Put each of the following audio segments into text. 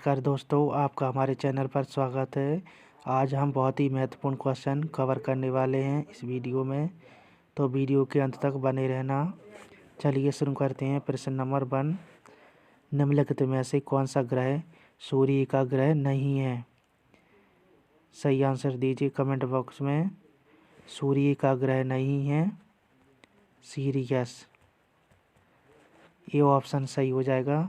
नमस्कार दोस्तों, आपका हमारे चैनल पर स्वागत है। आज हम बहुत ही महत्वपूर्ण क्वेश्चन कवर करने वाले हैं इस वीडियो में, तो वीडियो के अंत तक बने रहना। चलिए शुरू करते हैं। प्रश्न नंबर 1, निम्नलिखित में से कौन सा ग्रह सूर्य का ग्रह नहीं है? सही आंसर दीजिए कमेंट बॉक्स में। सूर्य का ग्रह नहीं है सीरियस, ये ऑप्शन सही हो जाएगा।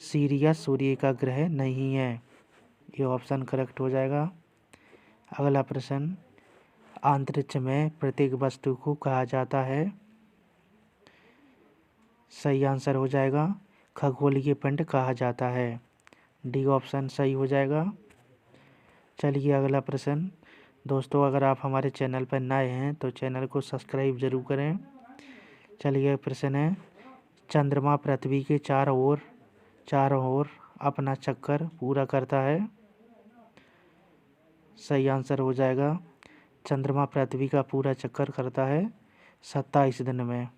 सीरियस सूर्य का ग्रह नहीं है, ये ऑप्शन करेक्ट हो जाएगा। अगला प्रश्न, अंतरिक्ष में प्रत्येक वस्तु को कहा जाता है? सही आंसर हो जाएगा खगोलीय पिंड कहा जाता है, डी ऑप्शन सही हो जाएगा। चलिए अगला प्रश्न। दोस्तों, अगर आप हमारे चैनल पर नए हैं तो चैनल को सब्सक्राइब जरूर करें। चलिए प्रश्न है, चंद्रमा पृथ्वी के चारों ओर अपना चक्कर पूरा करता है? सही आंसर हो जाएगा, चंद्रमा पृथ्वी का पूरा चक्कर करता है 27 दिन में।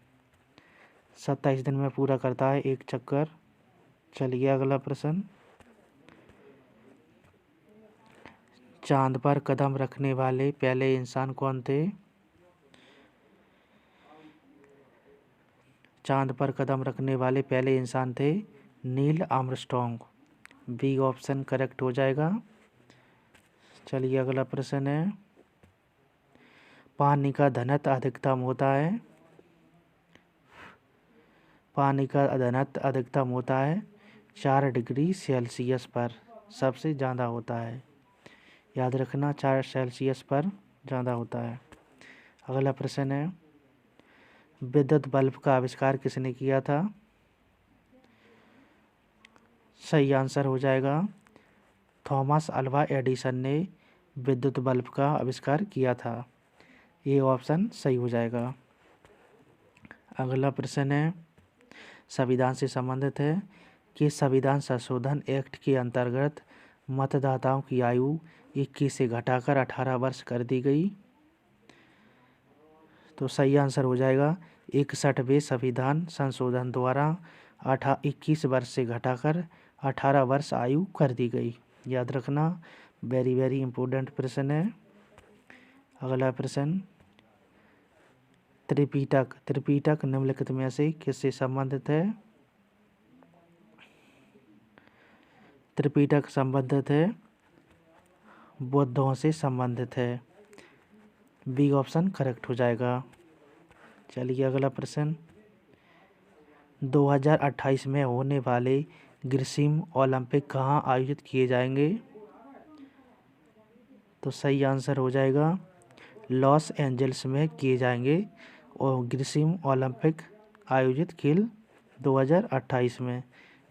27 दिन में पूरा करता है एक चक्कर। चलिए अगला प्रश्न, चांद पर कदम रखने वाले पहले इंसान कौन थे? चांद पर कदम रखने वाले पहले इंसान थे Neil Armstrong, B option correct हो जाएगा। चलिए अगला प्रश्न है, पानी का घनत्व अधिकतम होता है? पानी का घनत्व अधिकतम होता है 4 डिग्री सेल्सियस पर सबसे ज़्यादा होता है, याद रखना 4 सेल्सियस पर ज़्यादा होता है। अगला प्रश्न है, विद्युत बल्ब का आविष्कार किसने किया था? सही आंसर हो जाएगा, थॉमस अल्वा एडिसन ने विद्युत बल्ब का आविष्कार किया था, ये ऑप्शन सही हो जाएगा। अगला प्रश्न है, संविधान से संबंधित है कि संविधान संशोधन एक्ट के अंतर्गत मतदाताओं की आयु 21 से घटाकर 18 वर्ष कर दी गई? तो सही आंसर हो जाएगा 61वें संविधान संशोधन द्वारा 21 वर्ष से घटाकर 18 वर्ष आयु कर दी गई, याद रखना वेरी इम्पोर्टेंट प्रश्न है। अगला प्रश्न, त्रिपिटक निम्नलिखित में से किससे संबंधित है? त्रिपिटक संबंधित है बुद्धों से संबंधित है, बी ऑप्शन करेक्ट हो जाएगा। चलिए अगला प्रश्न, 2028 में होने वाले ग्रीष्म ओलंपिक कहाँ आयोजित किए जाएंगे? तो सही आंसर हो जाएगा लॉस एंजल्स में किए जाएंगे और ग्रीष्म ओलंपिक आयोजित खेल 2028 में,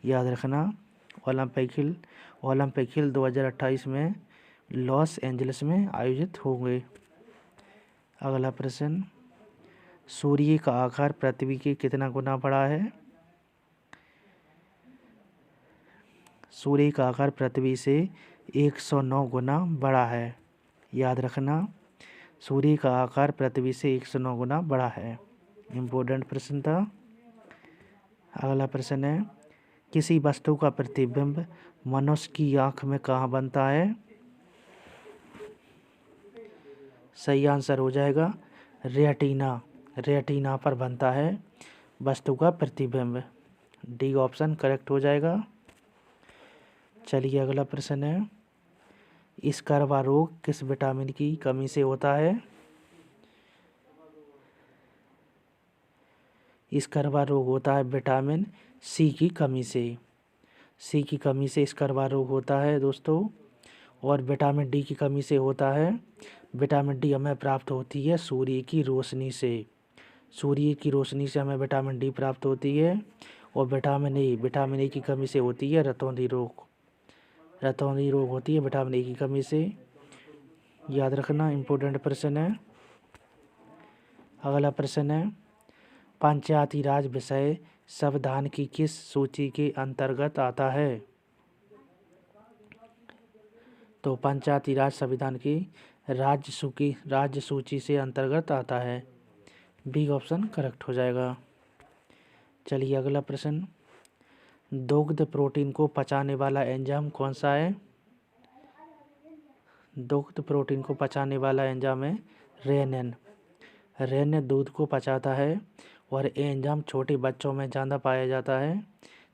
याद रखना ओलंपिक खेल 2028 में लॉस एंजल्स में आयोजित होंगे। अगला प्रश्न, सूर्य का आकार पृथ्वी के कितना गुना बड़ा है? सूर्य का आकार पृथ्वी से 109 गुना बड़ा है, याद रखना सूर्य का आकार पृथ्वी से 109 गुना बड़ा है, इम्पोर्टेंट प्रश्न था। अगला प्रश्न है, किसी वस्तु का प्रतिबिंब मनुष्य की आंख में कहाँ बनता है? सही आंसर हो जाएगा रेटिना पर बनता है वस्तु का प्रतिबिंब, डी ऑप्शन करेक्ट हो जाएगा। चलिए अगला प्रश्न है, स्कर्वा रोग किस विटामिन की कमी से होता है? स्कर्वा रोग होता है विटामिन सी की कमी से स्कर्वा रोग होता है दोस्तों। और विटामिन डी की कमी से होता है, विटामिन डी हमें प्राप्त होती है सूर्य की रोशनी से हमें विटामिन डी प्राप्त होती है। और विटामिन ए की कमी से होती है रतौंधी रोग होती है विटामिन ए की कमी से, याद रखना इम्पोर्टेंट प्रश्न है। अगला प्रश्न है, पंचायती राज विषय संविधान की किस सूची के अंतर्गत आता है? तो पंचायती राज संविधान की राज्य सूची से अंतर्गत आता है, बी ऑप्शन करेक्ट हो जाएगा। चलिए अगला प्रश्न, दुग्ध प्रोटीन को पचाने वाला एंजाइम कौन सा है? दुग्ध प्रोटीन को पचाने वाला एंजाइम है रेनिन। रेनिन दूध को पचाता है और ये एंजाइम छोटे बच्चों में ज़्यादा पाया जाता है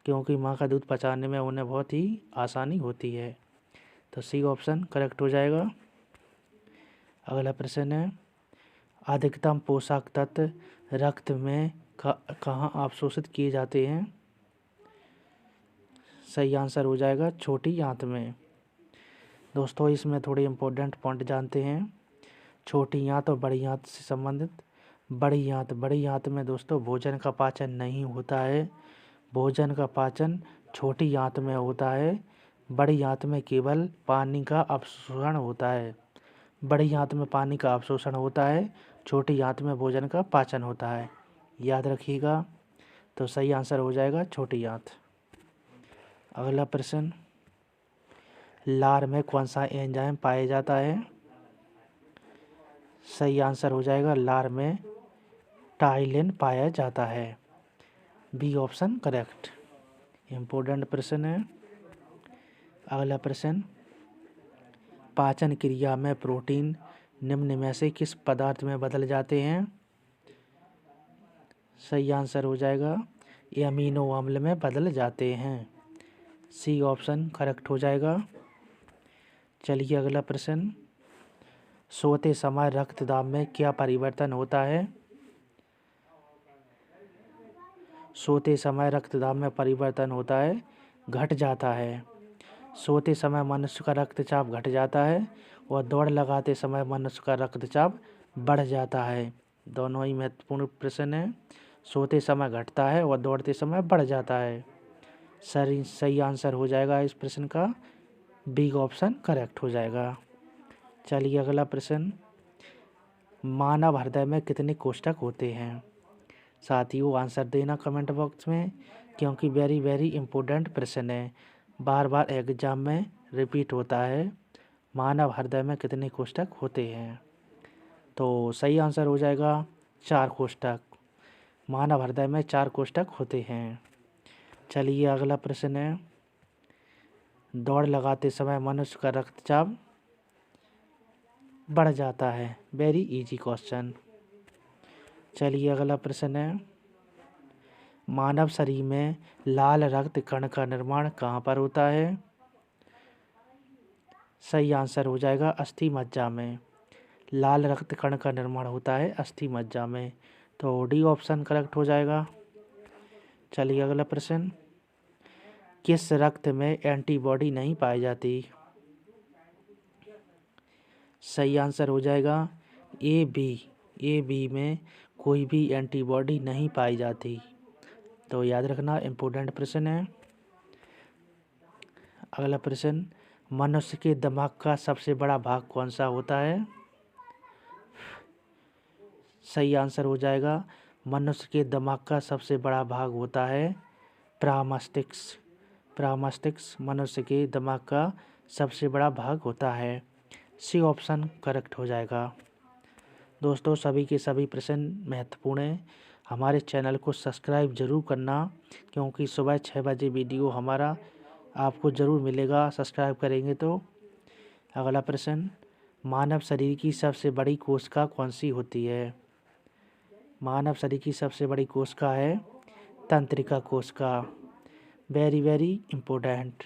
क्योंकि माँ का दूध पचाने में उन्हें बहुत ही आसानी होती है। तो सी ऑप्शन करेक्ट हो जाएगा। अगला प्रश्न है, अधिकतम पोषक तत्व रक्त में कहाँ अवशोषित किए जाते हैं? सही आंसर हो जाएगा छोटी आंत में। दोस्तों इसमें थोड़े इम्पोर्टेंट पॉइंट जानते हैं। छोटी आंत और बड़ी आंत से संबंधित। बड़ी आंत में दोस्तों भोजन का पाचन नहीं होता है। भोजन का पाचन छोटी आंत में होता है। बड़ी आंत में केवल पानी का अवशोषण होता है। बड़ी आंत में पानी का अवशोषण होता है, छोटी आंत में भोजन का पाचन होता है। याद रखिएगा। तो सही आंसर हो जाएगा छोटी आंत। अगला प्रश्न, लार में कौन सा एंजाइम पाया जाता है? सही आंसर हो जाएगा लार में टाइलिन पाया जाता है। B option correct. इम्पोर्टेंट प्रश्न है। अगला प्रश्न, पाचन क्रिया में प्रोटीन निम्न में से किस पदार्थ में बदल जाते हैं? सही आंसर हो जाएगा एमिनो अम्ल में बदल जाते हैं। सी ऑप्शन करेक्ट हो जाएगा। चलिए अगला प्रश्न, सोते समय रक्तदाब में क्या परिवर्तन होता है? सोते समय रक्तदाब में परिवर्तन होता है, घट जाता है। सोते समय मनुष्य का रक्तचाप घट जाता है और दौड़ लगाते समय मनुष्य का रक्तचाप बढ़ जाता है। दोनों ही महत्वपूर्ण प्रश्न है। सोते समय घटता है और दौड़ते समय बढ़ जाता है। सही आंसर हो जाएगा इस प्रश्न का बी ऑप्शन करेक्ट हो जाएगा। चलिए अगला प्रश्न, मानव हृदय में कितने कोष्ठक होते हैं? साथियों आंसर देना कमेंट बॉक्स में क्योंकि वेरी इम्पोर्टेंट प्रश्न है, बार बार एग्जाम में रिपीट होता है। मानव हृदय में कितने कोष्ठक होते हैं? तो सही आंसर हो जाएगा 4 कोष्ठक। मानव हृदय में 4 कोष्ठक होते हैं। चलिए अगला प्रश्न है, दौड़ लगाते समय मनुष्य का रक्तचाप बढ़ जाता है। Very easy question. चलिए अगला प्रश्न है, मानव शरीर में लाल रक्त कण का निर्माण कहाँ पर होता है? सही आंसर हो जाएगा अस्थि मज्जा में। लाल रक्त कण का निर्माण होता है अस्थि मज्जा में। तो डी ऑप्शन करेक्ट हो जाएगा। चलिए अगला प्रश्न, किस रक्त में एंटीबॉडी नहीं पाई जाती? सही आंसर हो जाएगा ए बी में कोई भी एंटीबॉडी नहीं पाई जाती। तो याद रखना इम्पोर्टेंट प्रश्न है। अगला प्रश्न, मनुष्य के दिमाग का सबसे बड़ा भाग कौन सा होता है? सही आंसर हो जाएगा मनुष्य के दिमाग का सबसे बड़ा भाग होता है प्रामस्टिक्स मनुष्य के दिमाग का सबसे बड़ा भाग होता है। सी ऑप्शन करेक्ट हो जाएगा। दोस्तों सभी के सभी प्रश्न महत्वपूर्ण हैं। हमारे चैनल को सब्सक्राइब जरूर करना क्योंकि सुबह 6 बजे वीडियो हमारा आपको ज़रूर मिलेगा सब्सक्राइब करेंगे तो। अगला प्रश्न, मानव शरीर की सबसे बड़ी कोशिका कौन सी होती है? मानव शरीर की सबसे बड़ी कोशिका है तंत्रिका कोशिका। Very important.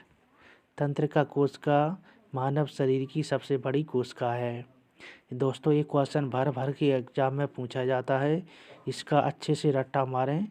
तंत्रिका कोशिका मानव शरीर की सबसे बड़ी कोशिका है। दोस्तों ये क्वेश्चन भर के एग्जाम में पूछा जाता है, इसका अच्छे से रट्टा मारें